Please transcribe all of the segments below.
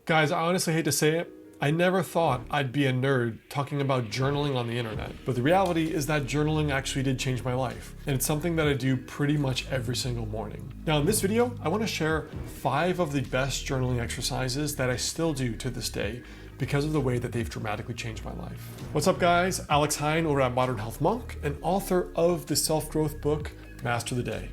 Guys, I honestly hate to say it, I never thought I'd be a nerd talking about journaling on the internet, but the reality is that journaling actually did change my life, and it's something that I do pretty much every single morning. Now in this video, I want to share 5 of the best journaling exercises that I still do to this day because of the way that they've dramatically changed my life. What's up guys? Alex Hine over at Modern Health Monk and author of the self-growth book, Master the Day.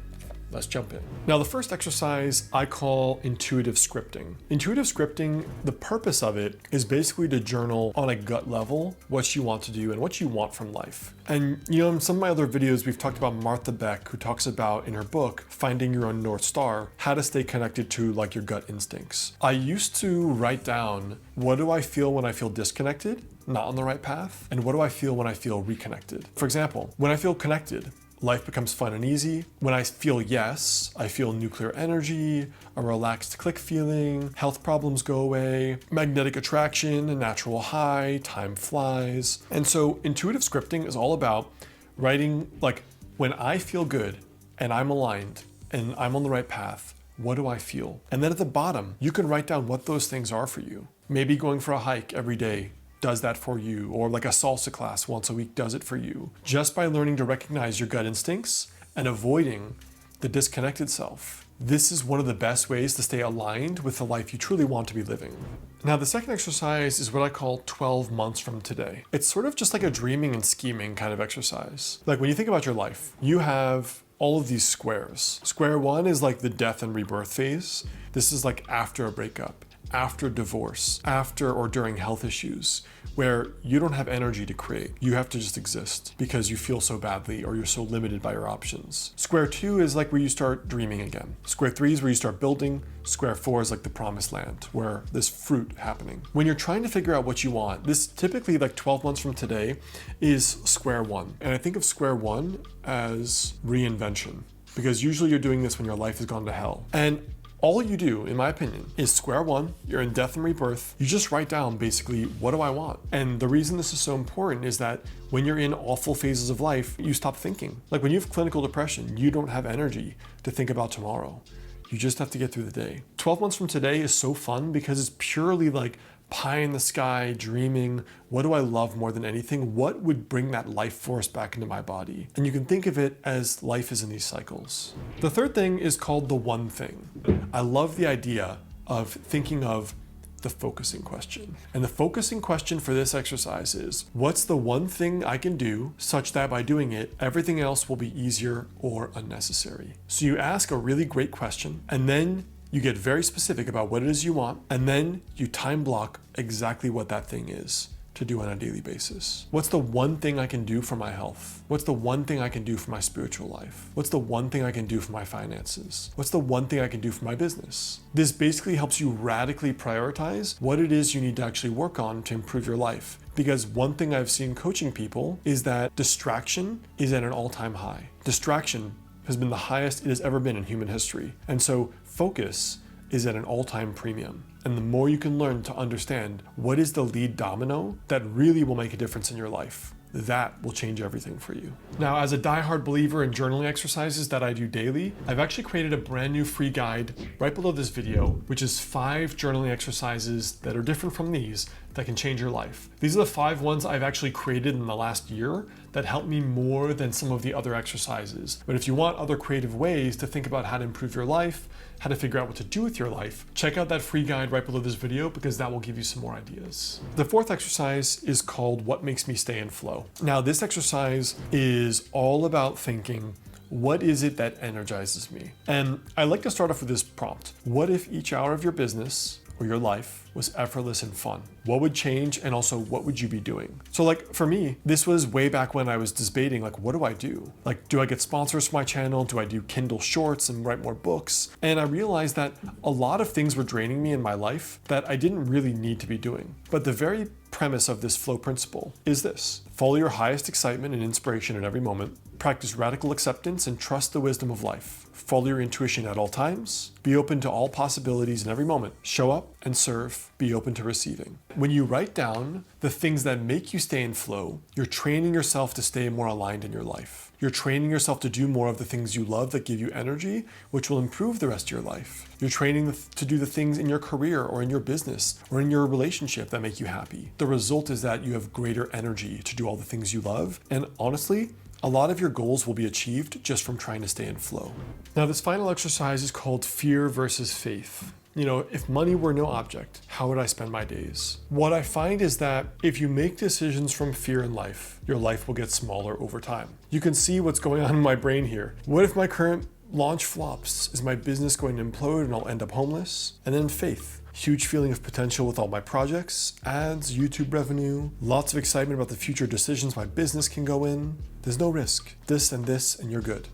Let's jump in. Now, the first exercise I call intuitive scripting. Intuitive scripting, the purpose of it is basically to journal on a gut level what you want to do and what you want from life. And you know, in some of my other videos, we've talked about Martha Beck, who talks about in her book, Finding Your Own North Star, how to stay connected to like your gut instincts. I used to write down, what do I feel when I feel disconnected, not on the right path? And what do I feel when I feel reconnected? For example, when I feel connected, life becomes fun and easy. When I feel yes, I feel nuclear energy, a relaxed click feeling, health problems go away, magnetic attraction, a natural high, time flies. And so intuitive scripting is all about writing, like, when I feel good and I'm aligned and I'm on the right path, what do I feel? And then at the bottom, you can write down what those things are for you. Maybe going for a hike every day does that for you, or like a salsa class once a week does it for you. Just by learning to recognize your gut instincts and avoiding the disconnected self. This is one of the best ways to stay aligned with the life you truly want to be living. Now, the second exercise is what I call 12 months from today. It's sort of just like a dreaming and scheming kind of exercise. Like when you think about your life, you have all of these squares. Square 1 is like the death and rebirth phase. This is like after a breakup, after divorce, after or during health issues, where you don't have energy to create. You have to just exist because you feel so badly or you're so limited by your options. Square 2 is like where you start dreaming again. Square 3 is where you start building. Square 4 is like the promised land, where there's fruit happening. When you're trying to figure out what you want, this typically like 12 months from today is square 1. And I think of square 1 as reinvention, because usually you're doing this when your life has gone to hell. And all you do, in my opinion, is square 1, you're in death and rebirth, you just write down basically, what do I want? And the reason this is so important is that when you're in awful phases of life, you stop thinking. Like when you have clinical depression, you don't have energy to think about tomorrow. You just have to get through the day. 12 months from today is so fun because it's purely like pie in the sky, dreaming. What do I love more than anything? What would bring that life force back into my body? And you can think of it as life is in these cycles. The third thing is called the one thing. I love the idea of thinking of the focusing question. And the focusing question for this exercise is, what's the one thing I can do such that by doing it, everything else will be easier or unnecessary? So you ask a really great question, and then you get very specific about what it is you want, and then you time block exactly what that thing is to do on a daily basis. What's the one thing I can do for my health? What's the one thing I can do for my spiritual life? What's the one thing I can do for my finances? What's the one thing I can do for my business? This basically helps you radically prioritize what it is you need to actually work on to improve your life. Because one thing I've seen coaching people is that distraction is at an all-time high. Distraction has been the highest it has ever been in human history. And so focus is at an all-time premium. And the more you can learn to understand what is the lead domino that really will make a difference in your life, that will change everything for you. Now, as a diehard believer in journaling exercises that I do daily, I've actually created a brand new free guide right below this video, which is 5 journaling exercises that are different from these that can change your life. These are the 5 ones I've actually created in the last year that help me more than some of the other exercises. But if you want other creative ways to think about how to improve your life, how to figure out what to do with your life, check out that free guide right below this video because that will give you some more ideas. The 4th exercise is called What Makes Me Stay in Flow. Now, this exercise is all about thinking, what is it that energizes me? And I like to start off with this prompt. What if each hour of your business or your life was effortless and fun? What would change, and also what would you be doing? So like for me, this was way back when I was debating, like, what do I do? Like, do I get sponsors for my channel? Do I do Kindle Shorts and write more books? And I realized that a lot of things were draining me in my life that I didn't really need to be doing. But the very premise of this flow principle is this: follow your highest excitement and inspiration in every moment, Practice radical acceptance and trust the wisdom of life. Follow your intuition at all times. Be open to all possibilities in every moment. Show up and serve. Be open to receiving. When you write down the things that make you stay in flow, you're training yourself to stay more aligned in your life. You're training yourself to do more of the things you love that give you energy, which will improve the rest of your life. You're training to do the things in your career or in your business or in your relationship that make you happy. The result is that you have greater energy to do all the things you love. And honestly, a lot of your goals will be achieved just from trying to stay in flow. Now, this final exercise is called fear versus faith. If money were no object, how would I spend my days? What I find is that if you make decisions from fear in life, your life will get smaller over time. You can see what's going on in my brain here. What if my current launch flops? Is my business going to implode and I'll end up homeless? And then faith. Huge feeling of potential with all my projects, ads, YouTube revenue, lots of excitement about the future decisions my business can go in. There's no risk. This and you're good.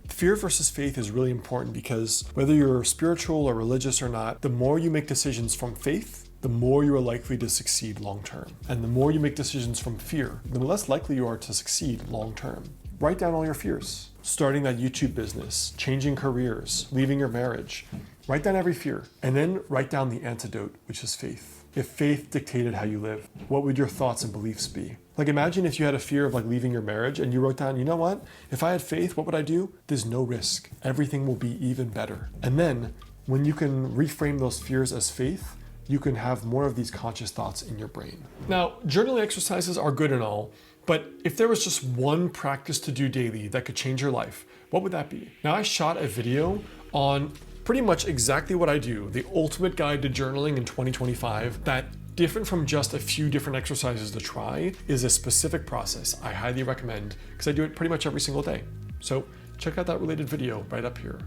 Fear versus faith is really important because whether you're spiritual or religious or not, the more you make decisions from faith, the more you are likely to succeed long term. And the more you make decisions from fear, the less likely you are to succeed long term. Write down all your fears. Starting that YouTube business, changing careers, leaving your marriage. Write down every fear and then write down the antidote, which is faith. If faith dictated how you live, what would your thoughts and beliefs be? Like imagine if you had a fear of leaving your marriage and you wrote down, you know what? If I had faith, what would I do? There's no risk. Everything will be even better. And then when you can reframe those fears as faith, you can have more of these conscious thoughts in your brain. Now, journaling exercises are good and all, but if there was just one practice to do daily that could change your life, what would that be? Now, I shot a video on pretty much exactly what I do, the ultimate guide to journaling in 2025, that different from just a few different exercises to try is a specific process I highly recommend because I do it pretty much every single day. So check out that related video right up here.